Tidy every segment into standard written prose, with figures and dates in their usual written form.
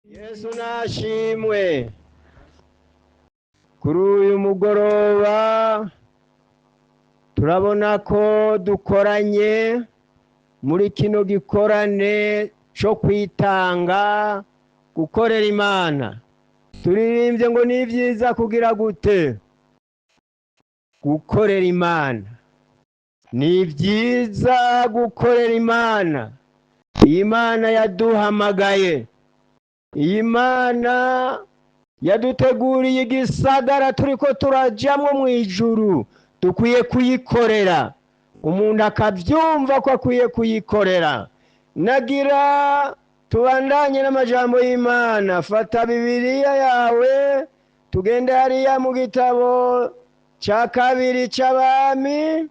Yesu nashimwe. Kuri uyu mugoroba turabona ko dukoranye muri kino gikorane cyo kwitanga gukorera Imana. Turirimbye ngo ni byiza kugira gute? Gukorera Imana. Ni byiza gukorera Imana. Imana yaduhamagaye. Imana yaduteguriye igisagara turiko turajamwo mu ijuru. Dukwiye kuyikorera. Umuntu akavyumva ko akwiye kuyikorera. Nagira tubandanye n'amajambo y'Imana. Fata Bibiliya yawe tugende hariya mu gitabo ca kabiri c'Abami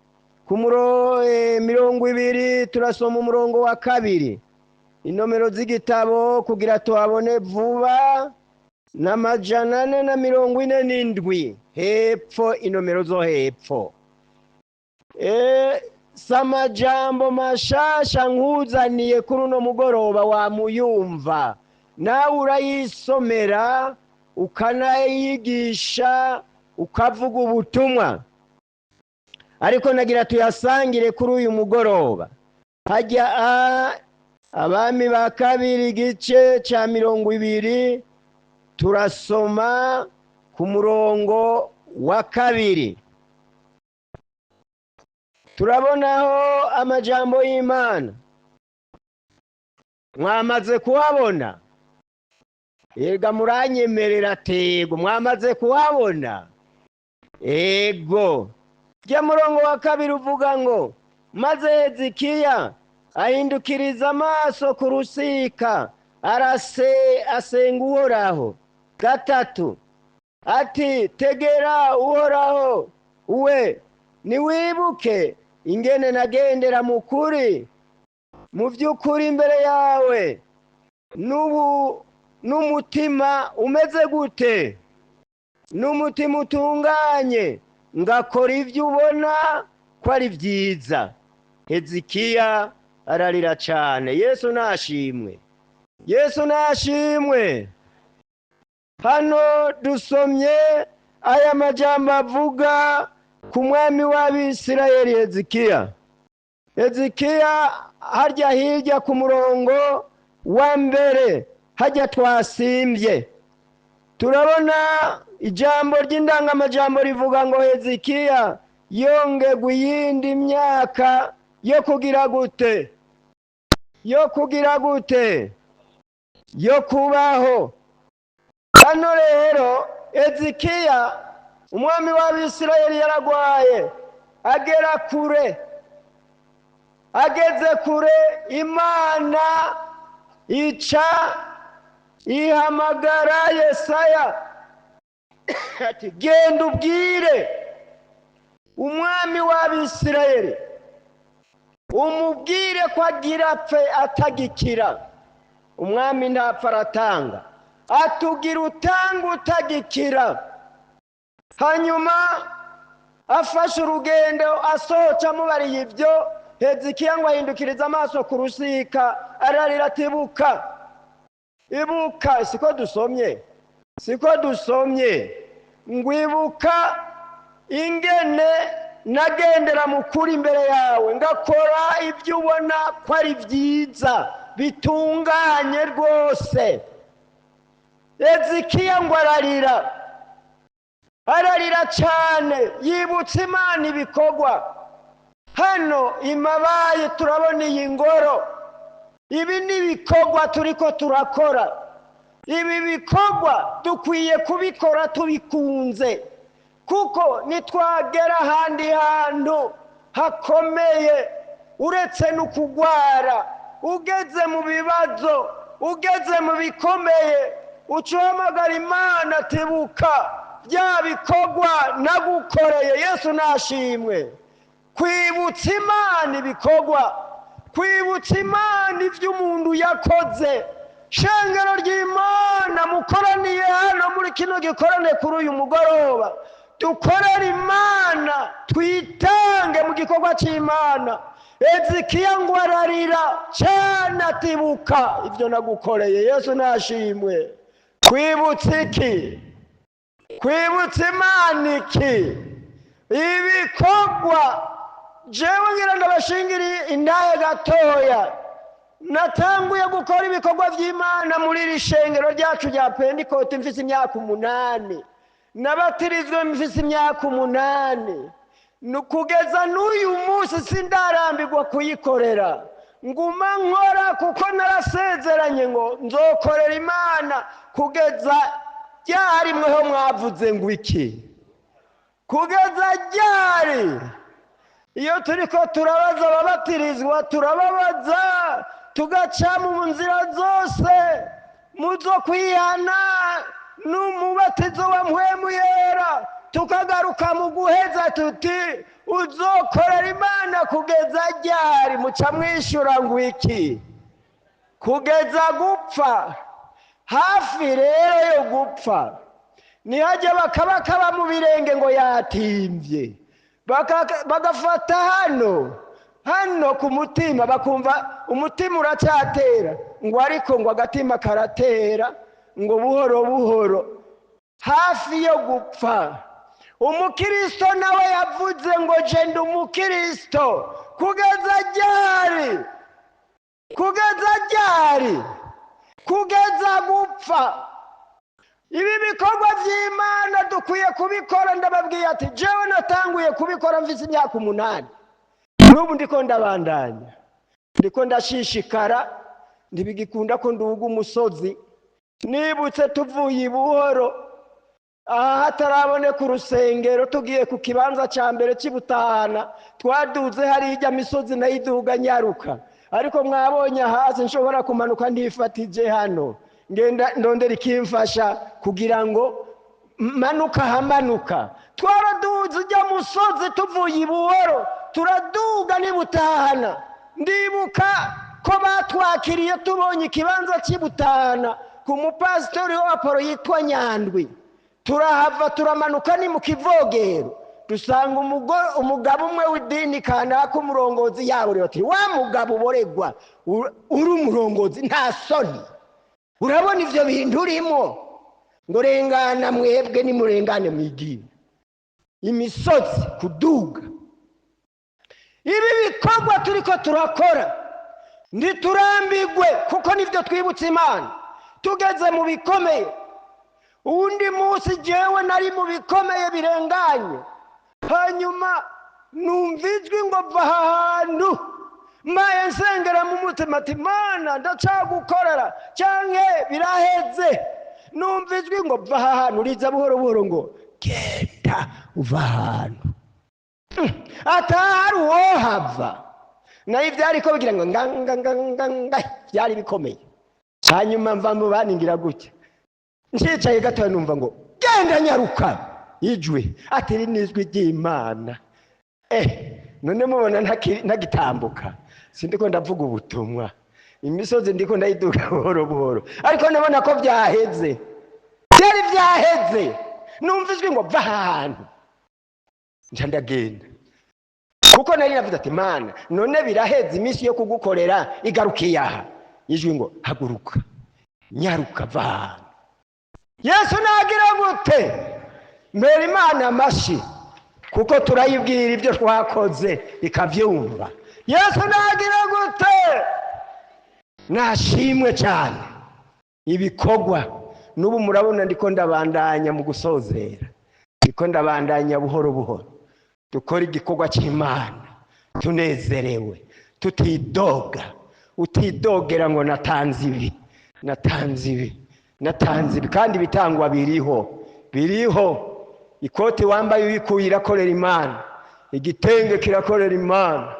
ku mirongo ibiri turasoma umurongo wa kabiri. Inomero z'igitabo kugira tuhabone vuba n'amajana 447 hepfo, inomero zo hepfo. Samajambo mashasha nkuzaniye kuri uno mugoroba wamuyumva, nawe urayisomera ukanayigisha ukavuga ubutumwa. Ariko nagira tuyasangire kuri uyu mugoroba. Hajya Abami ba kabiri igice ca 20 turasoma ku murongo wa kabiri. Turabonaho amajambo y'Imana. Mwamaze kuhabona? Ega muranyemerera tego, mwamaze kuhabona? Ego. Jya murongo wa kabiri uvuga ngo maze Hezekiya ahindukiriza amaso ku rusika asenga Uhoraho. Gatatu ati tegera Uhoraho we niwibuke ingene nagendera mu kuri mu by'ukuri imbere yawe n'umutima umeze gute, n'umutima utunganye, ngakora ibyo ubona ko ari byiza. Hezekiya ararira cyane. Yesu nashimwe. Yesu nashimwe. Hano dusomye aya majambo avuga ku mwami w'Abisirayeli Hezekiya. Hezekiya harya hirya ku murongo wa mbere hajya twasimbye turabona ijambo ry'indangamajambo rivuga ngo Hezekiya yongegwa iyindi myaka yo kugira gute? Yo kugira gute? Yo kubaho. Hano rero Hezekiya umwami w'Abisirayeli yaragwaye agera kure. Ageze kure Imana ihamagara Yesaya ati genda ubwire umwami w'Abisirayeli, umubwire ko agira apfe atagikira. Umwami ntapfa aratanga, atugira utanga utagikira. Hanyuma afashe urugendo asohoca amubariye ibyo, Hezekiya ngo ahindukiriza amaso ku rusika ararira ati ibuka. Siko dusomye ngo ibuka ingene nagendera mu kuri imbere yawe ngakora ibyo ubona ko ari byiza bitunganye rwose. Hezekiya ngo ararira cyane, yibutse Imana ibikorwa. Hano imabaye turabona iyi ngoro. Ibi ni ibikorwa turiko turakora. Ibi bikorwa dukwiye kubikora tubikunze, kuko nitwagera ahandi hantu hakomeye uretse n'ukugwara, ugeze mu bibazo, ugeze mu bikomeye, ucuhamagara Imana tibuka bya bikorwa nagukoreye. Yesu nashimwe. Kwibutsa Imana ibikorwa, kwibutsa Imana ibyo umuntu yakoze. Shengero ry'Imana mukoraniye hano muri kino gikorane kuri uyu mugoroba, dukorere Imana, twitange mu gikorwa cy'Imana. Hezekiya ngo ararira cyane atibuka ibyo nagukoreye. Yesu nashimwe. Kwibutsa iki? Kwibutsa Imana iki? Ibikorwa jewe ngira ndabashingiriye indahe gatoya. Natanguye gukora ibikorwa by'Imana muri iri shengero ryacu rya Pentekote mfise imyaka 8. Nabatirizwe mfise imyaka 8. Kugeza n'uyu munsi sindarambirwa kuyikorera. Nguma nkora kuko narasezeranye ngo nzokorera Imana kugeza ryari. Mweho mwavuze ngo iki? Kugeza ryari? Iyo turiko turabaza ababatirizwa turababaza tugaca mu nzira zose muzo kwihana n'umubatizo wa Mpwemu Yera, tukagaruka mu guheza tuti uzokorera Imana kugeza ryari? Muca mwishura ngo iki? Kugeza gupfa. Hafi rero yo gupfa nihajya bakaba mu birenge ngo yatimvye, bagafata hano ku mutima bakumva umutima uracyatera, ngo ariko ngo agatima karatera ngo buhoro buhoro. Hafi yo gupfa. Umukristo nawe yavuze ngo je ndi umukristo. Kugeza ryari? Kugeza ryari? Kugeza gupfa. Ibi bikorwa by'Imana dukwiye kubikora. Ndababwiye ati jewe natanguye kubikora mfise imyaka 8. N'ubu ndiko ndabandanya, ndiko ndashishikara. Ndibigikunda ko nduga umusozi. Nibutse tuvuye buhoro hataraboneka urusengero, tugiye ku kibanza cya mbere cy'Ibutahana, twaduze hari ijya misozi nayiduga nyaruka. Ariko mwabonye hasi nshobora kumanuka ndifatije hano, ngenda ndondera ikimfasha kugira ngo manuka hamanuka. Twaraduze ijya musozi tuvuye buhoro turaduga n'Ibutahana. Ndibuka ko batwakiriye tubonye ikibanza cy'Ibutahana ku mupasitori wa Apolo yitwa Nyandwi. Turahava turamanuka ni mu Kivogero, dusanga umugabo umwe w'idini kanaka umurongozi yabo. Ati wa mugabo uboregwa uri umurongozi nta soni, urabona ivyo bintu urimo? Ngo rengana mwebwe ni murengane mw'idini. Imisozi kuduga. Ibi bikorwa turiko turakora nditurambigwe kuko nivyo twibutsa Imana. Tugeze mu bikomeye. Undi munsi jewe nari mu bikomeye birenganye, hanyuma numvijwe ngo va ahantu. Maye nsengera mu mutima ati Mana ndacagukorera canke biraheze. Numvijwe ngo va ahantu, riza buhoro buhoro ngo genda uva ahantu. Atari uwo hava. Nayo ivyariko bigira ngo nganga byari bikomeye. Hanyuma mva mu baningira gutya. Nshicaye gato numva ngo genda nyaruka. Ijwe ati rinizwe ry'Imana. None mubona ntagitambuka. Sindiko ndavuga ubutumwa. Imisozi ndiko ndayiduka buhoro buhoro. Ariko nabona ko byaheze. Byari byaheze. Numvizwe ngo va ahantu. Nca ndagenda. Kuko nari navuze ati Mana none biraheze iminsi yo kugukorera igarukiye aha. Ijwi ngo haguruka. Nyaruka va ahantu. Yesu nagira gute? Mbere Imana amashi kuko turayibwira ibyo twakoze ikavyumva. Yesu nagira gute? Nashimwe cyane. Ibikorwa n'ubu murabona ndiko ndabandanya mu gusozera. Ndiko ndabandanya buhoro buhoro. Dukora igikorwa cy'Imana tunezerewe, tutidoga. Utidogera ngo natanze ibi kandi bitangwa biriho. Ikoti wambaye ubikuye irakorera Imana, igitenge kirakorera Imana.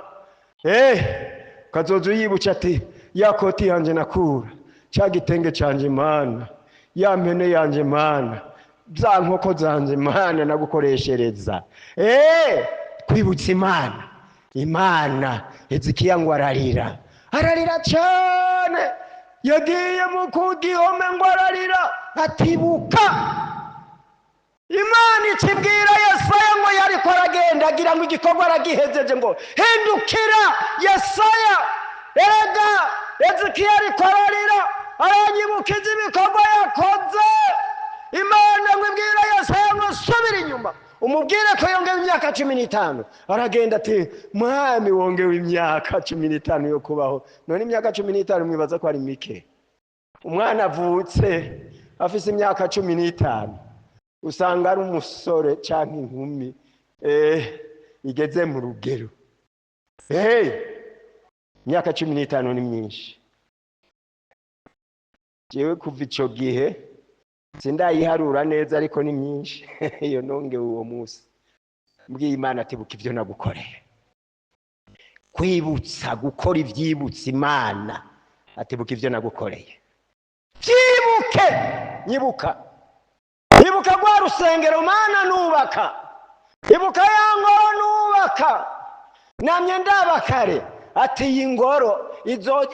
Kazozo yibuca ati ya koti yanje nakura, cya gitenge canje Imana, ya mpene yanje Imana, za nkoko zanje Imana nagukoreshereza. Kwibutsa Imana. Hezekiya ngo ararira cyane. Yagiye mu kugihome ngo ararira atibuka Imana ikibwira Yesaya ngo yariko aragenda agira ngo igikorwa aragihejeje ngo hindukira Yesaya, erega Ezekiya ariko ararira aranyibukiza ibikorwa yakoze. Imana ngo ibwira Yesaya ngo subira inyuma umubwire ko yongewe imyaka 15. Aragenda ati mwami wongewe imyaka 15 yo kubaho. None imyaka 15 mwibaza ko ari mike? Umwana avutse afise imyaka 15 usanga ari umusore canke inkumi igeze mu rugero. Imyaka 15 ni myinshi. Jewe kuva ico gihe sindayiharura neza ariko ni myinshi. Iyo nonge uwo musi mbwiye Imana ati buka ivyo nagukoreye. Kwibutsa gukora ivyibutsa Imana ati buka ivyo nagukoreye. Vyibuke nyibuka rwa rusengero Mana nubaka, ibuka ya ngoro nubaka, namye ndabakare ati iyi ngoro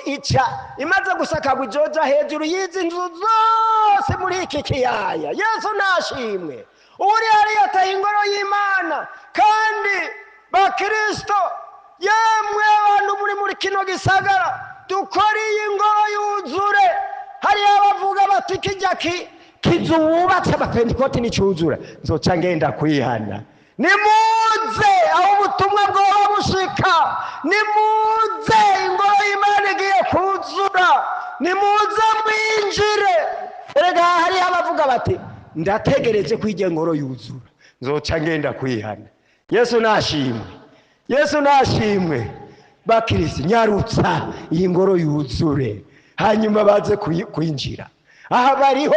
ica imaze gusakagwa izoja hejuru y'izi nzu zose muri iki kiyaya. Yesu nashimwe. Uri hari yataye ingoro y'Imana kandi bakristo yemwe abantu muri kino gisagara dukora iyi ngoro yuzure. Hari abavuga bati kijya kizubatse abapentekote n'icuzura nzoca ngenda kwihana. Nimuze aho ubutumwa bwoba bushika, nimuze ingoro y'Imana igiye kuzura, nimuze mwinjire. Erega hari abavuga bati ndategereje ko ijye ngoro yuzura nzoca ngenda kwihana. Yesu nashimwe. Yesu nashimwe. Bakirisi nyarutsa iyi ngoro yuzure hanyuma baze kwinjira. Aha bariho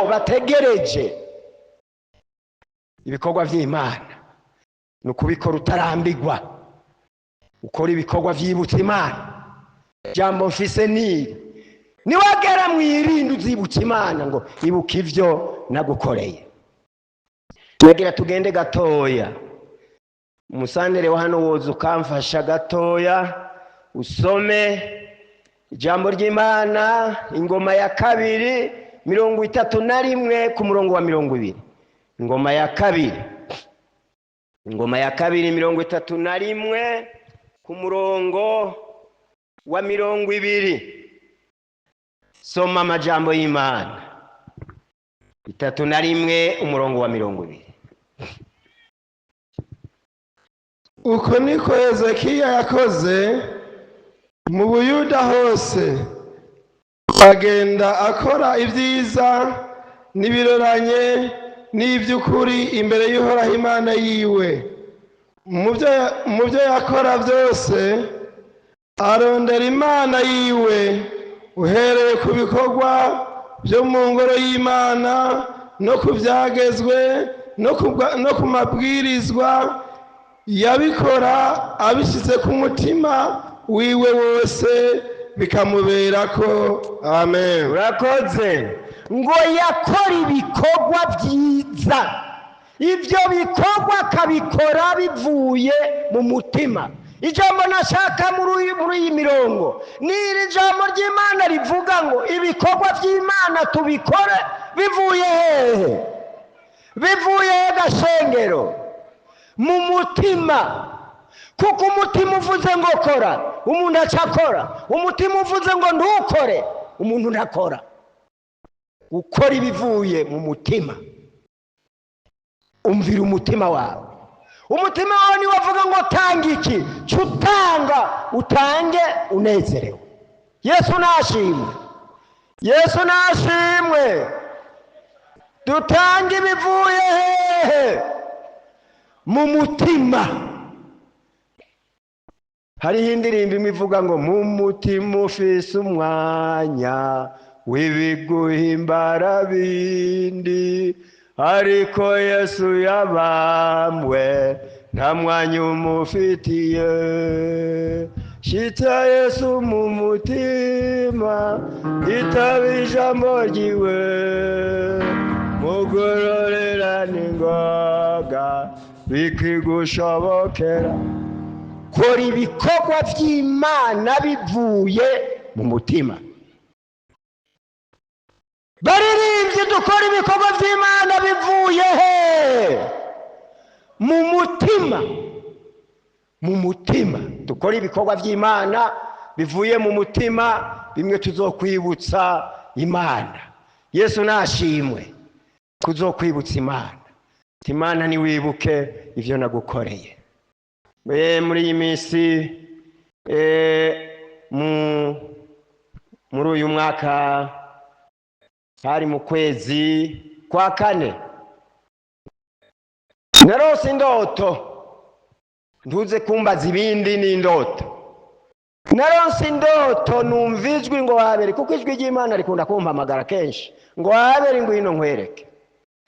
bategereje ibikorwa vy'Imana. Nukubikora utarambigwa, ukora ibikorwa vyibutsa Imana. Jambo mfise niwagera mwirinde uzibutsa Imana ngo ibuka ivyo nagukoreye. Nagira tugende gatoya. Umusandere wa hano woza ukamfasha gatoya usome ijambo ry'Imana ingoma ya 2 31 ku murongo wa 20. Ingoma ya 2 31 ku murongo wa 20. Soma amajambo y'Imana. 31 umurongo wa 20. Uko niko Hezekiya yakoze mu Buyuda hose, agenda akora ibyiza n'ibiroranye n'iby'ukuri imbere y'Uhoraho Imana yiwe. Mu byo yakora byose arondera Imana yiwe, uhereye ku bikorwa byo mu ngoro y'Imana no ku byagezwe no ku mabwirizwa yabikora abishyize ku mutima wiwe wose bikamuberako. Amen. Urakoze. Ngo yakora ibikorwa byiza, ibyo bikorwa kabikora bivuye mu mutima. Ijambo nashaka muri iyi mirongo ni iri jambo ry'Imana rivuga ngo ibikorwa by'Imana tubikore bivuye hehe? Bivuye gashengero mu mutima. Kuko umutima uvuze ngo kora umuntu acakora, umutima uvuze ngo ntukore umuntu ntakora. Ukora ibivuye mu mutima. Umvira umutima wawe. Umutima wawe ni wavuga ngo tanga iki, cutanga utange unezerewe. Yesu nashimwe. Yesu nashimwe. Dutange ibivuye hehe? Mu mutima. Hari indirimbo imivuga ngo mu mutima ufise umwanya w'ibiguhimbara bindi, ariko Yesu yabambwe nta mwanya umufitiye. Shitsa Yesu mu mutima, itaba ijambo ryiwe, mugororera n'ingoga bikigushobokera. Kora ibikorwa by'Imana bivuye mu mutima. Baririmbye nidukora ibikorwa by'Imana bivuye he? Mu mutima. Mu mutima dukora ibikorwa by'Imana bivuye mu mutima, bimwe tuzokwibutsa Imana. Yesu nashimwe kuzokwibutsa Imana. Imana niwibuke ivyo nagukoreye. Muri iyi minsi muri uyu mwaka hari mu kwezi kwa kane narose indoto. Ntuze kumbaza ibindi n'indoto. Narose indoto numva ijwi ngo Abeli, kuko ijwi ry'Imana rikunda kumpamagara kenshi, ngo Abeli ngwino nkwereke.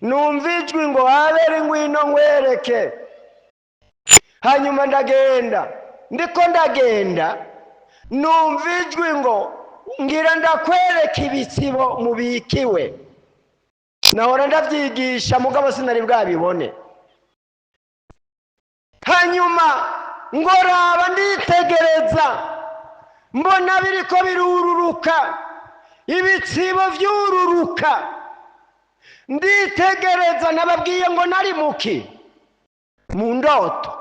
Numva ijwi ngo Abeli ngwino nkwereke. Hanyuma ndagenda, ndiko ndagenda numva ijwi ngo ngira ndakwereka ibitsibo mubikiwe. Nahora ndavyigisha mugabo sinari bwabibone. Hanyuma ngoraba nditegereza, mbona biriko birururuka, ibitsibo vyururuka. Nditegereza, nababwiye ngo nari muki mu ndoto.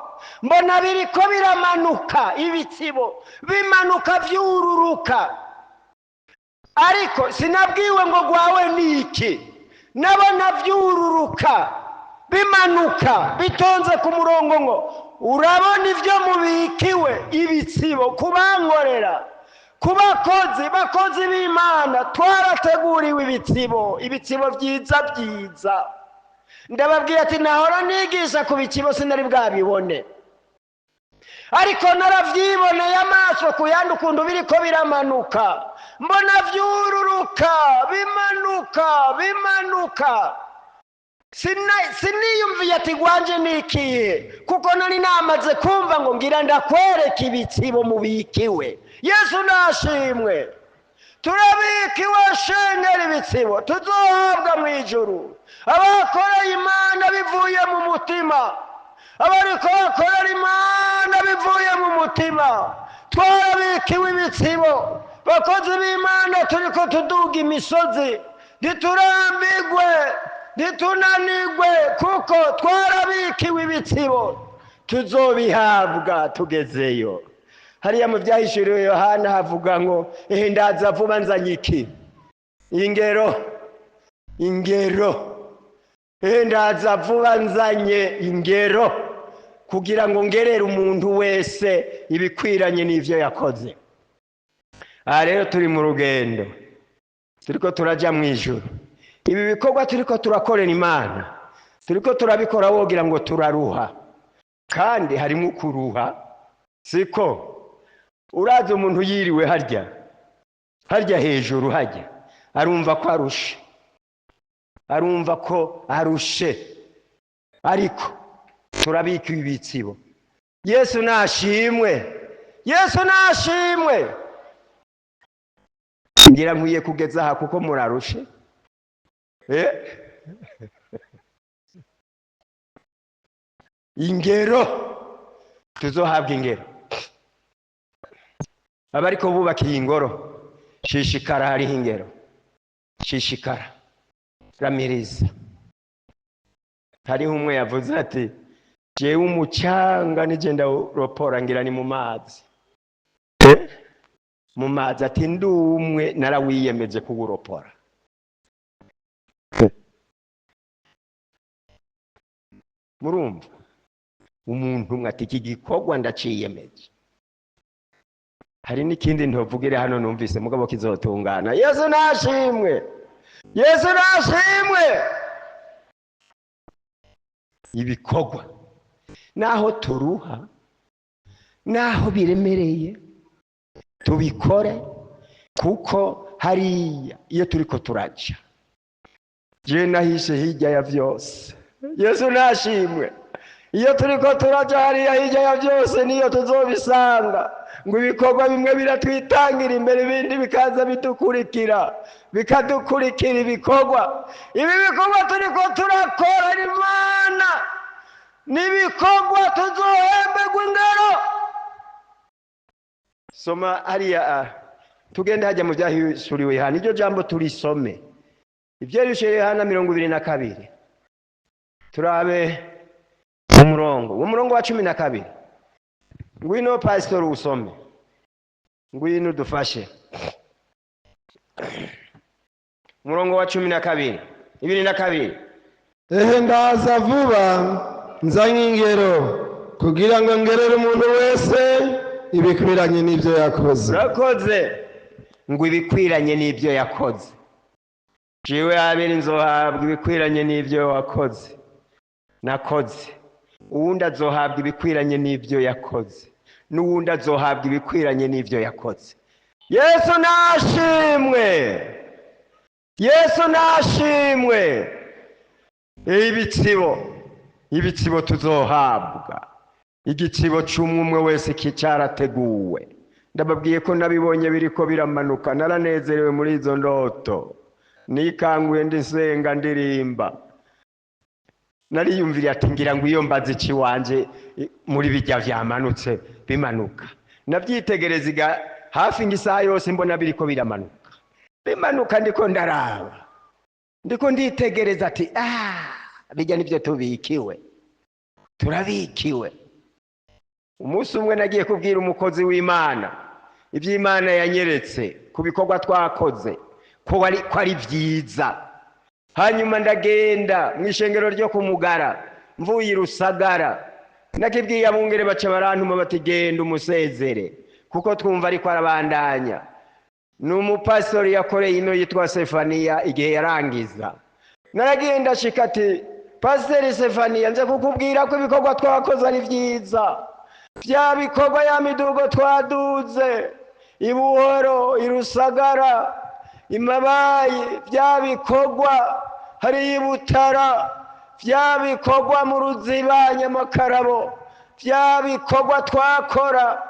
Mbona biriko biramanuka, ibitsibo bimanuka vyururuka. Ariko sinabwiwe ngo gwawe niki. Nabona vyururuka bimanuka bitonze ku murongo ngo urabona ivyo mubikiwe ibitsibo kubankorera, bakozi b'Imana. Twarateguriwe ibitsibo vyiza vyiza. Ndababwira ati nahora nigisha ku bitsibo sinari bwabibone, ariko naravyiboneye amaso ku yandi ukuntu biriko biramanuka. Mbona vyururuka bimanuka. Siniyumviye ati gwanje nikiye, kuko nari namaze kumva ngo ngira ndakwereka ibitsibo mubikiwe. Yesu nashimwe. Turabikiwe shengera ibitsibo tuzohabwa mu ijuru. Abakoreye Imana bivuye mu mutima, abariko bakorera Imana bivuye mu mutima. Twarabikiwe ibitsibo. Bakozi b'Imana turiko tuduga imisozi, ntiturambigwe, ntitunanigwe, kuko twarabikiwe ibitsibo. Tuzobihabwa tugezeyo. Hariya mu Vyahishuriwe Yohana havuga ngo ndaza vuba nzanye iki? Ingero. Ndaza vuba nzanye ingero, kugira ngo ngerere umuntu wese ibikwiranye n'ivyo yakoze. Aha rero turi mu rugendo, turiko turaja mu ijuru. Ibi bikorwa turiko turakorera Imana, turiko turabikora wogira ngo turaruha, kandi harimo kuruha. Siko uraza umuntu yiriwe harya hejuru, arumva ko arushe, ariko turabika ibitsibo. Yesu nashimwe. Ngira nkwiye kugeza aha kuko murarushe. Ingero, tuzohabwa ingero. Abariko bubakiye ingoro, shishikara, hariho ingero. Shishikara, ramiriza. Hariho umwe yavuze ati jewe umucanga nije ndaropora ngira ni mu mazi. Mu mazi ati ndumwe narawiyemeje kuguropora. Murumva umuntu umwe ati iki gikorwa ndaciyemeje. Hari n'ikindi ntovugire hano numvise mugabo kizotungana. Yesu nashimwe. Ibikorwa naho turuha, naho biremereye, tubikore, kuko hariya iyo turiko turaja je nahishe hirya ya vyose. Yesu nashimwe. Iyo turiko turaja hariya hirya ya vyose niyo tuzobisanga. Ngo ibikorwa bimwe biratwitangira imbere, ibindi bikaza bikadukurikira ibikorwa. Ibi bikorwa turiko turakora Imana nibikorwa tuzohemberwa ingero. Soma hariya tugende hajya mu Vyahishuriwe Yohana, iryo jambo turisome. Ivyerushe Yohana 22 turabe umurongo wa 12. Ngwino pastor usome, ngwino dufashe. Umurongo wa 12 22. Ehe ndaza vuba nzanye ingero kugira ngo ngerere umuntu wese ibikwiranye n'ibyo yakoze. Urakoze ngo ibikwiranye n'ibyo yakoze. Jewe Abeli nzohabwa ibikwiranye n'ibyo wakoze nakoze, uwundi azohabwa ibikwiranye n'ibyo yakoze, n'uwundi azohabwa ibikwiranye n'ibyo yakoze. Yesu nashimwe, Yesu nashimwe. Ibitsibo tuzohabwa, igitsibo c'umwe wese kicarateguwe. Ndababwiye ko nabibonye biriko biramanuka, naranezerewe muri izo ndoto, nikanguye ndisenga ndirimba. Nariyumvira ati ngira ngo iyo mbazi iki wanje muri bijya vyamanutse bimanuka. Navyitegereza hafi ng'isaha yose mbona biriko biramanuka, bimanuka ndiko ndaraba, ndiko nditegereza ati bijya nivyo tubikiwe, turabikiwe. Umunsi umwe nagiye kubwira umukozi w'Imana ivy'Imana yanyeretse ku bikorwa twakoze ko ari vyiza. Hanyuma ndagenda mw'ishengero ryo kumugara mvuye Rusagara, nakibwiye abungere baca barantuma bati genda umusezere kuko twumva ariko arabandanya. N'umupastori yakoreye ino yitwa Sefania igihe yarangiza. Naragenda shika ati Pastor Sefania nje kukubwira ko ibikorwa twakoze ari vyiza. Vya bikorwa ya midugo twaduze Ibuhoro, Irusagara, Imabayi, vya bikorwa hari Ibutara, vya bikorwa mu Ruziba, Nyamakarabo, vya bikorwa twakora.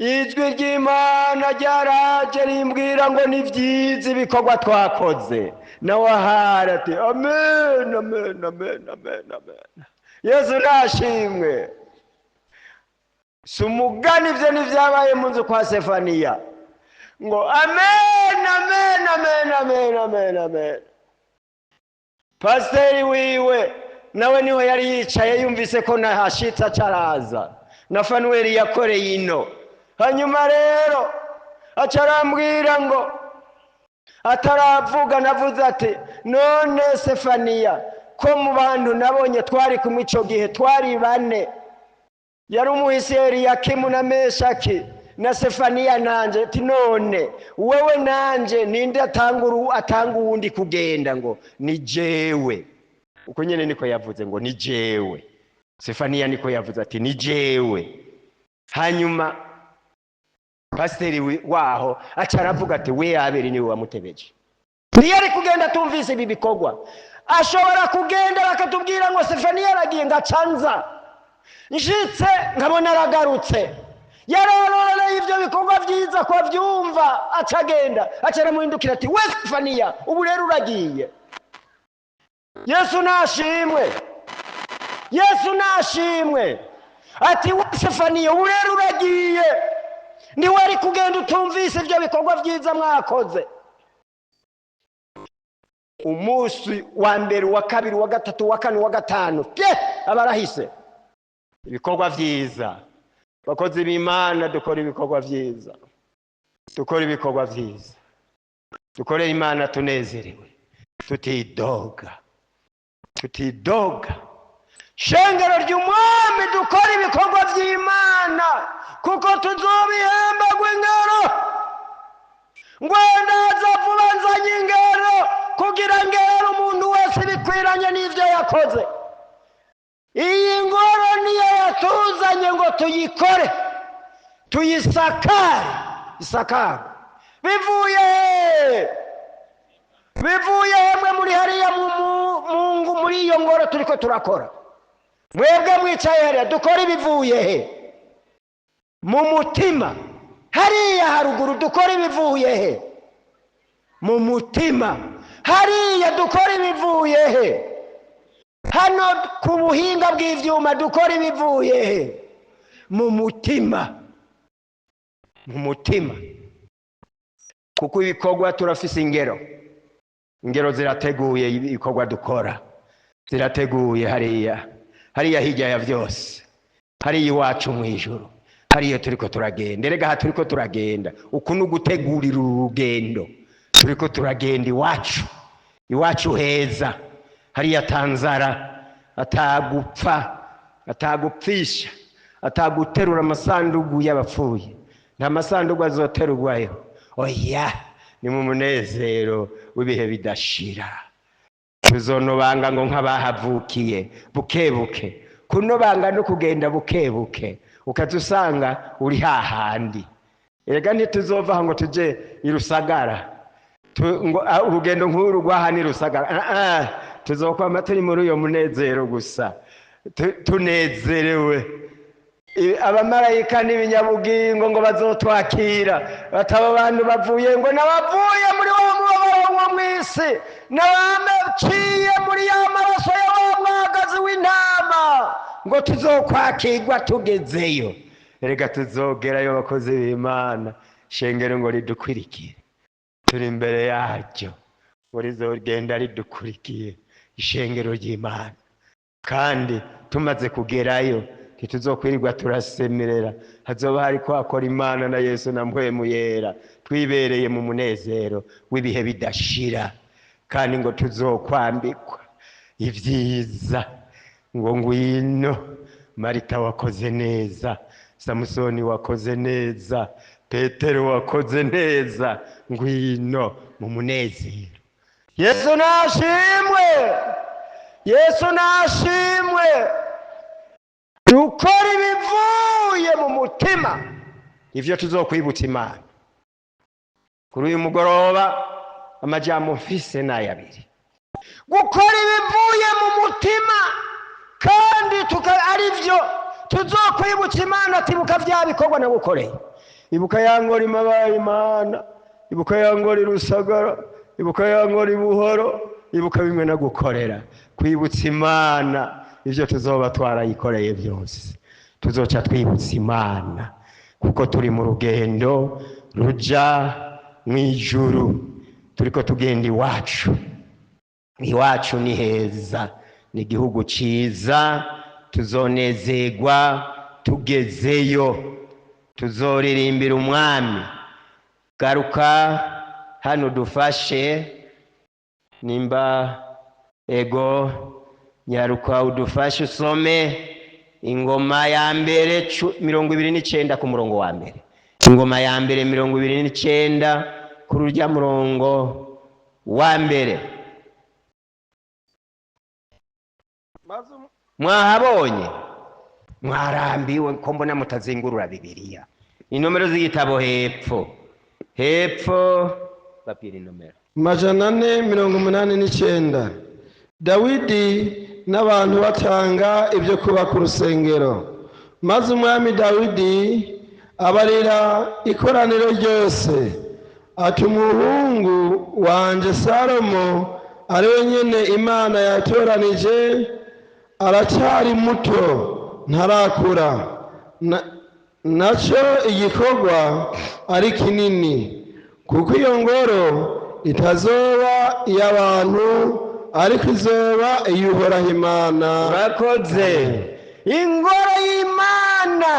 Ijwi ry'Imana ryaraje rimbwira ngo ni vyiza ibikorwa twakoze. Nawe ahari ati amen, amen, amen, amen, amen. Yesu nashimwe. Sumugani ivyo nivyabaye mu nzu kwa Sefania ngo amen, amen, amen, amen, amen, amen. Pasiteri wiwe nawe niho yari yicaye yumvise ko nahashitse acaraza na Fanueli yakoreye ino. Hanyuma rero acarambwira ngo ataravuga navuze ati none Sefania ko mu bantu nabonye twari kumwe ico gihe twari bane, yari umuhisi Eliyakimu na Meshaki na Sefania nanje, ati none wewe nanje ninde atanga uwundi kugenda? Ngo ni jewe. Uko nyene niko yavuze ngo ni jewe. Sefania niko yavuze ati ni jewe. Hanyuma pasiteri waho acaravuga ati we Abeli niwe wamutebeje. Ntiyari kugenda tumvise ibi bikorwa. Ashobora kugenda bakatubwira ngo Sefania aragiye ngacanza, njitse nkabona aragarutse, yarororeye ivyo bikorwa vyiza ko vyumva, acagenda acaramuhindukira ati we Sefania ubu rero uragiye. Yesu nashimwe, Yesu nashimwe. Ati we Sefania ubu rero uragiye, ni wari kugenda utumvise ivyo bikorwa vyiza mwakoze. Umunsi wa mbere, wa kabiri, wa gatatu, wa kane, wa gatanu abarahise ibikorwa vyiza. Bakozi b'Imana dukora ibikorwa vyiza, dukora ibikorwa vyiza, dukore Imana tunezerewe, tutidoga, tutidoga. Shengero ry'Umwami dukora ibikorwa vy'Imana kuko tuzobihemba gw'ingero. Ngwenda azavuba nzanye ingero kugira ngero umuntu wese bikwiranye n'ivyo yakoze. Iyi ngoro niyo yatuzanye ngo tuyikore, tuyisakare, isakare. Bivuye hemwe muri hariya Mungu muri iyo ngoro turiko turakora. Mwebwe mwicaye hariya dukora ibivuye he? Mu mutima. Hariya haruguru dukora ibivuye he? Mu mutima. Hariya dukora ibivuye he? Hano ku buhinga bw'ivyuma dukora ibivuye he? Mu mutima. Mu mutima. Kuko ibikorwa turafise ingero. ingero zirateguye ibikorwa dukora, zirateguye hariya hirya ya byose, hariya iwacu mu ijuru, hariya turiko turagenda. Erega aha turiko turagenda uku ni ugutegurira urugendo. Turiko turagenda iwacu heza, hariya Tanzara, atagupfa, atagupfisha, ataguterura amasandugu y'abapfuye. Nta masandugu azoterurwayo. Oya, ni mu munezero w'ibihe bidashira. Tuzonobanga ngo nk'abahavukiye bukebuke. Kunobanga no kugenda bukebuke, ukazusanga uri hahandi. Erega ntituzova ngo tuje i Rusagara, urugendo nk'uru rwaha ni Rusagara. Tuzokwama turi muri uyo munezero gusa, tunezerewe. Abamarayika n'ibinyabugingo ngo bazotwakira, bataba bantu bavuye ngo nabavuye muri wa mubabaro wo mw'isi, nabaciye muri ya maraso ya wa mwagazi w'intama, ngo tuzokwakirwa tugezeyo. Erega tuzogerayo bakozi b'Imana, shengero ngo ridukwirikiye, turi imbere yaryo ngo rizogenda ridukurikiye, ishengero ry'Imana. Kandi tumaze kugerayo ntituzokwirirwa turasemerera, hazoba hariko hakora Imana na Yesu na Mpwemu Yera, twibereye mu munezero w'ibihe bidashira. Kandi ngo tuzokwambikwa ivyiza, ngo ngwino Marita wakoze neza, Samusoni wakoze neza, Petero wakoze neza, ngwino mu munezero. Yesu nashimwe, Yesu nashimwe. Dukora ibivuye mu mutima, ivyo tuzokwibutsa Imana. Kuri uyu mugoroba amajambo mfise n'ayabiri: gukora ibivuye mu mutima, kandi arivyo tuzokwibutsa Imana ati ibuka vya bikorwa nagukoreye. Ibuka yangora imabaye Imana, ibuka yangora Rusagara, ibuka yangora Buhoro, ibuka bimwe nagukorera. Kwibutsa Imana ivyo tuzoba twarayikoreye byose, tuzoca twibutsa Imana, kuko turi mu rugendo ruja mw'ijuru. Turiko tugenda iwacu ni heza, ni igihugu ciza, tuzonezerwa tugezeyo, tuzoririmbira umwami. Garuka hano dufashe, nimba ego nyaruka udufashe usome ingoma ya mbere 29 ku murongo wa mbere. Ingoma ya mbere 29 kuri urya murongo wa mbere. Mwahabonye? Mwarambiwe ko mbona mutazingurura Bibiliya. Inomero z'igitabo hepfo papiri nomero 489. Dawidi n'abantu batanga ibyo kubaka urusengero. Maze umwami Dawidi abarira ikoraniro ryose ati, umuhungu wanje Salomo ari wenyine Imana yatoranije, aracyari muto ntarakura, naco igikorwa ari kinini, kuko iyo ngoro itazoba iy'abantu, ariko izoba iy'Uhoraho Imana. Urakoze. Ingoro y'Imana.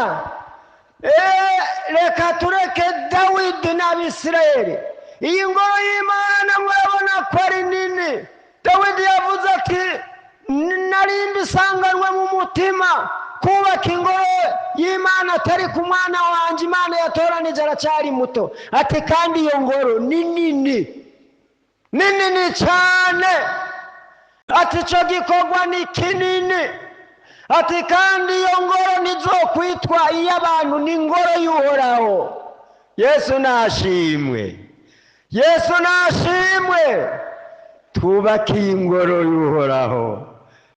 Reka tureke Dawidi n'Abisirayeli. Iyi ngoro y'Imana murabona ko ari nini. Dawidi yavuze ati, narindi isanganwe mu mutima kubaka ingoro y'Imana atari ku mwana wanje Imana yatoranije aracyari muto. Ati kandi iyo ngoro ni nini cyane. Ati ico gikorwa ni kinini. Ati kandi iyo ngoro nizokwitwa iy'abantu, ni ingoro y'Uhoraho. Yesu nashimwe, Yesu nashimwe. Twubake ingoro y'Uhoraho.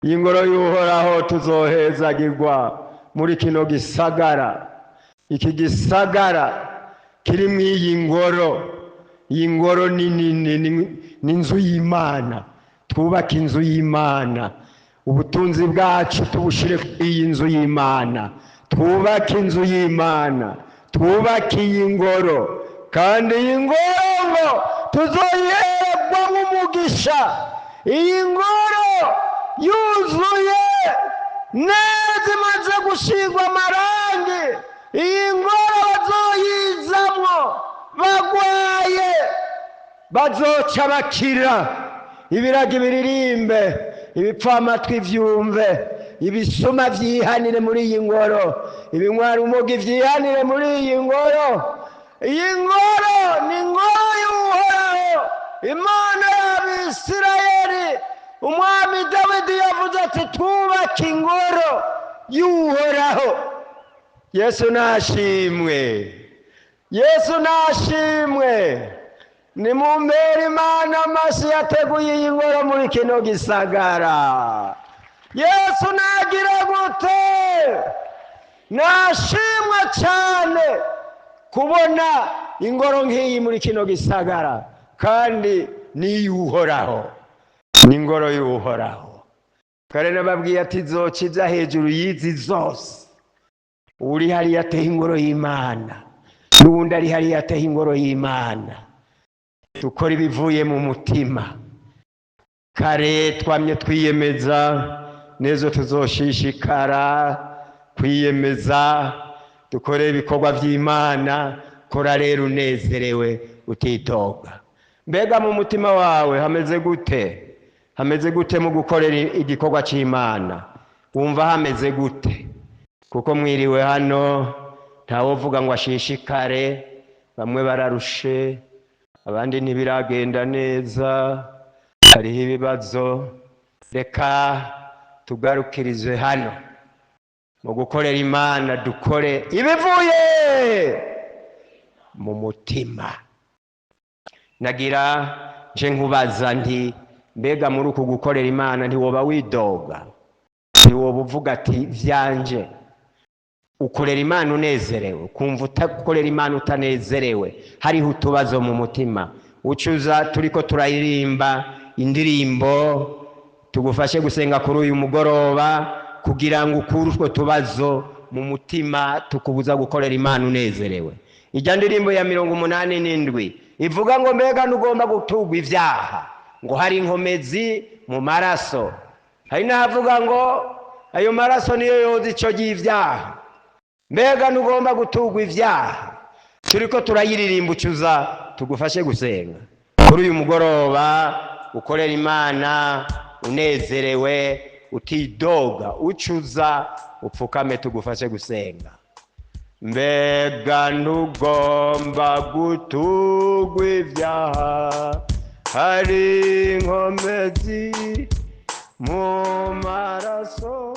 Ingoro y'Uhoraho tuzohezagirwa muri kino gisagara. Iki gisagara kiri mu iyi ngoro. Iyi ngoro ni inzu y'Imana. Twubake inzu y'Imana. Ubutunzi bwacu tubushire kuri iyi nzu y'Imana. Twubake inzu y'Imana, twubake iyi ngoro, kandi iyi ngoro tuzoyiherwa nk'umugisha. umugisha iyi ngoro yuzuye neza imaze gusigwa amarangi iyi ngoro bazoyizamwo bagwaye bazoca bakira ibiragi biririmbe ibipfamatwi vyumve ibisuma vyihanire muri iyi ngoro ibinywa rumogi vyihanire muri iyi ngoro iyi ngoro ni ingoro y'uhoraho imana y'abisirayeli umwami dawidi yavuze ati twubake ingoro y'uhoraho yesu nashimwe yesu nashimwe nimumbere imana amashyi yateguye iyi ngoro muri kino gisagara yesu nagira gute nashimwe cyane kubona ingoro nk'iyi muri kino gisagara kandi niyuhoraho ni ingoro y'uhoraho kare nababwiye ati zokiza hejuru y'izi zose uri hariya ateye ingoro y'imana n'ubundi ari hariya ateye ingoro y'imana dukora ibivuye mu mutima kare twamye twiyemeza nezo tuzoshishikara kwiyemeza dukore ibikorwa by'imana kora rero unezerewe utitoga mbega mu mutima wawe hameze gute mu gukorera igikorwa cy'imana wumva hameze gute kuko mwiriwe hano ntawovuga ngo ashishikare bamwe bararushe abandi ntibiragenda neza hariho ibibazo reka tugarukirize hano mu gukorera imana dukore ibivuye mu mutima nagira nje nkubaza nti mbega muri uku gukorera imana ntiwoba widoga ntiwoba uvuga ati vyanje ukorera imana unezerewe kumva utakorera imana utanezerewe hariho utubazo mu mutima ucuza turiko turaririmba indirimbo tugufashe gusenga kuri uyu mugoroba kugira ngo ukure utwo tubazo mu mutima tukubuza gukorera imana unezerewe ijya ndirimbo ya 87 ivuga ngo mbega ntugomba gutugwa ivyaha ngo hari inkomezi mu maraso hari n'ahavuga ngo ayo maraso niyo yoza ico y'ivyaha mbega ntugomba gutugwa ivyaha turiko turayiririmba ucuza tugufashe gusenga kuri uyu mugoroba ukorera imana unezerewe utidoga ucuza upfukame tugufashe gusenga mbega ntugomba gutugwa ivyaha hari inkomezi mu maraso